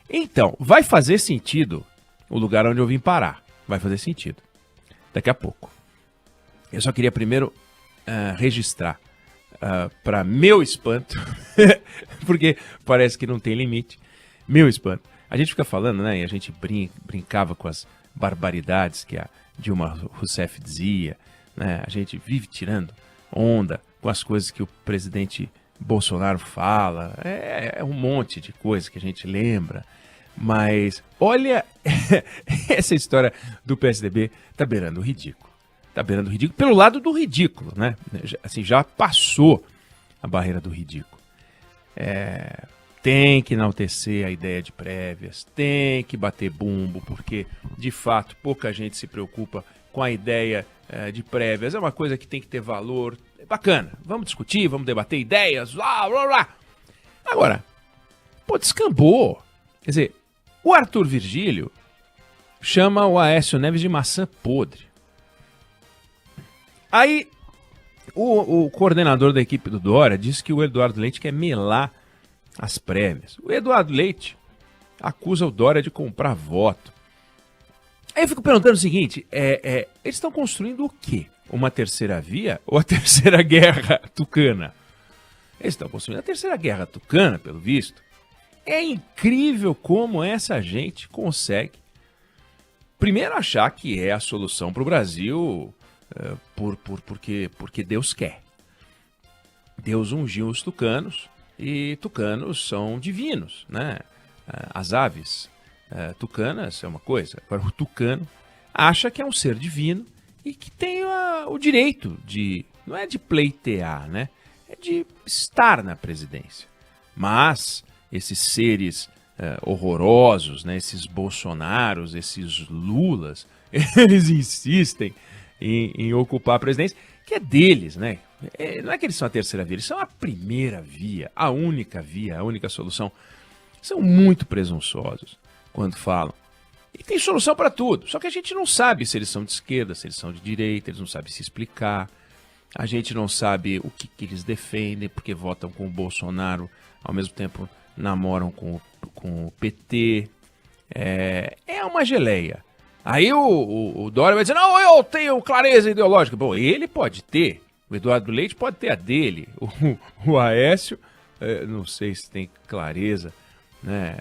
Então, vai fazer sentido o lugar onde eu vim parar. Vai fazer sentido. Daqui a pouco. Eu só queria primeiro registrar, para meu espanto, porque parece que não tem limite, meu espanto. A gente fica falando, né, e a gente brincava com as barbaridades que a Dilma Rousseff dizia, né, a gente vive tirando onda com as coisas que o presidente Bolsonaro fala, é um monte de coisa que a gente lembra, mas olha, essa história do PSDB tá beirando o ridículo. Tá beirando o ridículo pelo lado do ridículo, né? Assim, já passou a barreira do ridículo. Tem que enaltecer a ideia de prévias, tem que bater bumbo, porque, de fato, pouca gente se preocupa com a ideia de prévias. É uma coisa que tem que ter valor. É bacana, vamos discutir, vamos debater ideias, blá, blá, blá. Agora, descambou. Quer dizer, o Arthur Virgílio chama o Aécio Neves de maçã podre. Aí, o coordenador da equipe do Dória disse que o Eduardo Leite quer melar as prévias. O Eduardo Leite acusa o Dória de comprar voto. Aí eu fico perguntando o seguinte, eles estão construindo o quê? Uma terceira via ou a terceira guerra tucana? Eles estão construindo a terceira guerra tucana, pelo visto. É incrível como essa gente consegue, primeiro, achar que é a solução para o Brasil... porque Deus quer. Deus ungiu os tucanos e tucanos são divinos, né? As aves tucanas é uma coisa. Agora o tucano acha que é um ser divino e que tem o direito de, não é de pleitear, né? É de estar na presidência. Mas esses seres horrorosos, né? Esses Bolsonaros, esses Lulas, eles insistem em ocupar a presidência, que é deles, né? Não é que eles são a terceira via, eles são a primeira via, a única solução. São muito presunçosos quando falam. E tem solução para tudo, só que a gente não sabe se eles são de esquerda, se eles são de direita, eles não sabem se explicar. A gente não sabe o que eles defendem, porque votam com o Bolsonaro, ao mesmo tempo namoram com o PT. É uma geleia. Aí o Dória vai dizer, não, eu tenho clareza ideológica. Bom, ele pode ter, o Eduardo Leite pode ter a dele. O Aécio, não sei se tem clareza, né,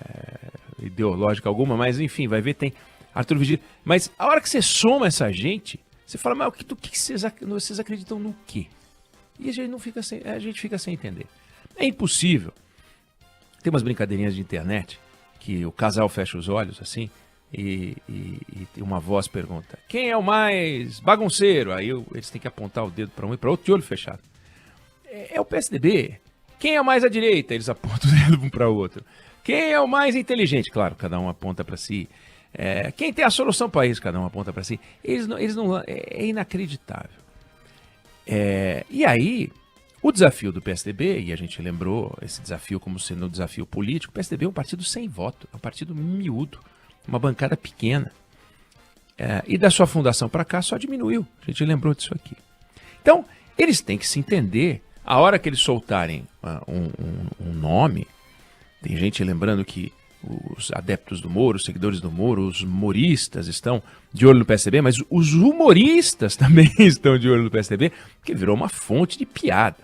ideológica alguma, mas enfim, vai ver, tem Arthur Virgílio. Mas a hora que você soma essa gente, você fala, mas do que vocês acreditam no quê? E a gente fica sem entender. É impossível. Tem umas brincadeirinhas de internet que o casal fecha os olhos assim, e uma voz pergunta, quem é o mais bagunceiro? Aí eles têm que apontar o dedo para um e para outro de olho fechado. É o PSDB. Quem é mais à direita? Eles apontam o dedo um para o outro. Quem é o mais inteligente? Claro, cada um aponta para si. Quem tem a solução para isso? Cada um aponta para si. Eles não, é inacreditável. E aí, o desafio do PSDB, e a gente lembrou esse desafio como sendo um desafio político, o PSDB é um partido sem voto, é um partido miúdo, uma bancada pequena. E da sua fundação para cá só diminuiu. A gente lembrou disso aqui. Então, eles têm que se entender. A hora que eles soltarem um nome, tem gente lembrando que os adeptos do Moro, os seguidores do Moro, os humoristas estão de olho no PSDB, mas os humoristas também estão de olho no PSDB, porque virou uma fonte de piada.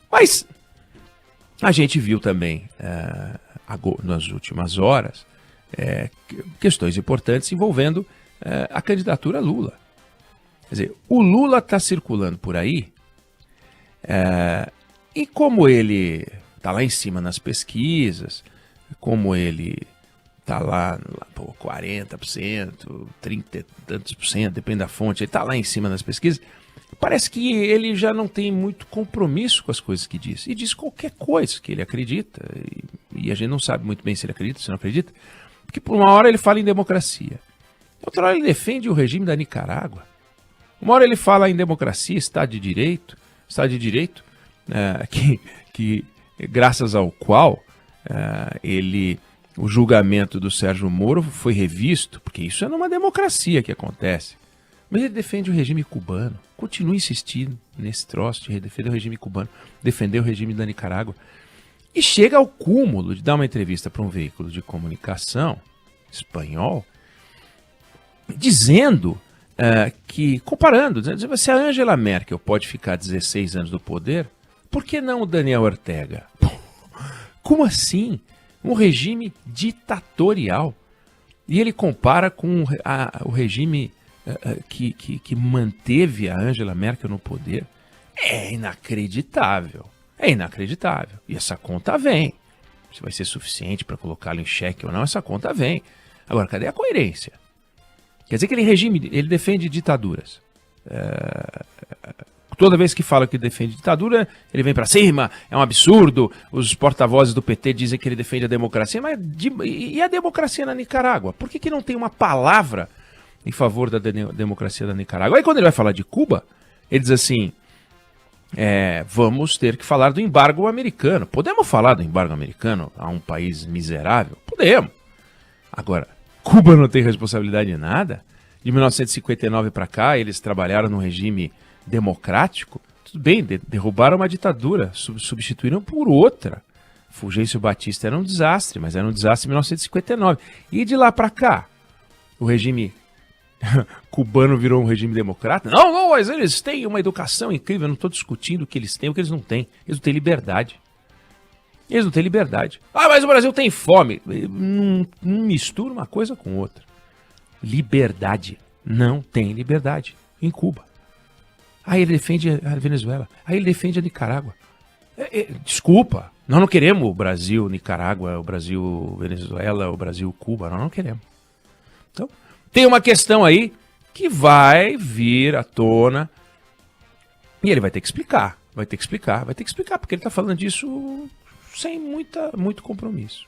Mas a gente viu também, nas últimas horas, questões importantes envolvendo a candidatura Lula. Quer dizer, o Lula está circulando por aí, e como ele está lá em cima nas pesquisas, como ele está lá, 40%, 30 e tantos por cento, depende da fonte, ele está lá em cima nas pesquisas, parece que ele já não tem muito compromisso com as coisas que diz. E diz qualquer coisa que ele acredita, e a gente não sabe muito bem se ele acredita, se não acredita, porque por uma hora ele fala em democracia, outra hora ele defende o regime da Nicarágua, uma hora ele fala em democracia, Estado de Direito, que graças ao qual o julgamento do Sérgio Moro foi revisto, porque isso é numa democracia que acontece. Mas ele defende o regime cubano, continua insistindo nesse troço de defender o regime cubano, defender o regime da Nicarágua. E chega ao cúmulo de dar uma entrevista para um veículo de comunicação espanhol, dizendo comparando, dizendo, se a Angela Merkel pode ficar 16 anos no poder, por que não o Daniel Ortega? Como assim? Um regime ditatorial. E ele compara com o regime que manteve a Angela Merkel no poder. É inacreditável. É inacreditável. E essa conta vem. Se vai ser suficiente para colocá-lo em xeque ou não, essa conta vem. Agora, cadê a coerência? Quer dizer que ele defende ditaduras. Toda vez que fala que defende ditadura, ele vem para cima, é um absurdo. Os porta-vozes do PT dizem que ele defende a democracia, mas e a democracia na Nicarágua? Por que não tem uma palavra em favor da democracia da Nicarágua? Aí quando ele vai falar de Cuba, ele diz assim, vamos ter que falar do embargo americano. Podemos falar do embargo americano a um país miserável? Podemos. Agora, Cuba não tem responsabilidade em nada? De 1959 para cá, eles trabalharam num regime democrático, tudo bem, derrubaram uma ditadura, substituíram por outra. Fulgêncio Batista era um desastre, mas era um desastre em 1959. E de lá para cá, o regime cubano virou um regime democrata? Não, mas eles têm uma educação incrível, eu não estou discutindo o que eles têm, o que eles não têm. Eles não têm liberdade. Eles não têm liberdade. Ah, mas o Brasil tem fome. Não mistura uma coisa com outra. Liberdade. Não tem liberdade em Cuba. Aí ele defende a Venezuela. Aí ele defende a Nicarágua. Desculpa, nós não queremos o Brasil, Nicarágua, o Brasil, Venezuela, o Brasil, Cuba. Nós não queremos. Então, tem uma questão aí que vai vir à tona e ele vai ter que explicar. Vai ter que explicar, porque ele está falando disso sem muito compromisso.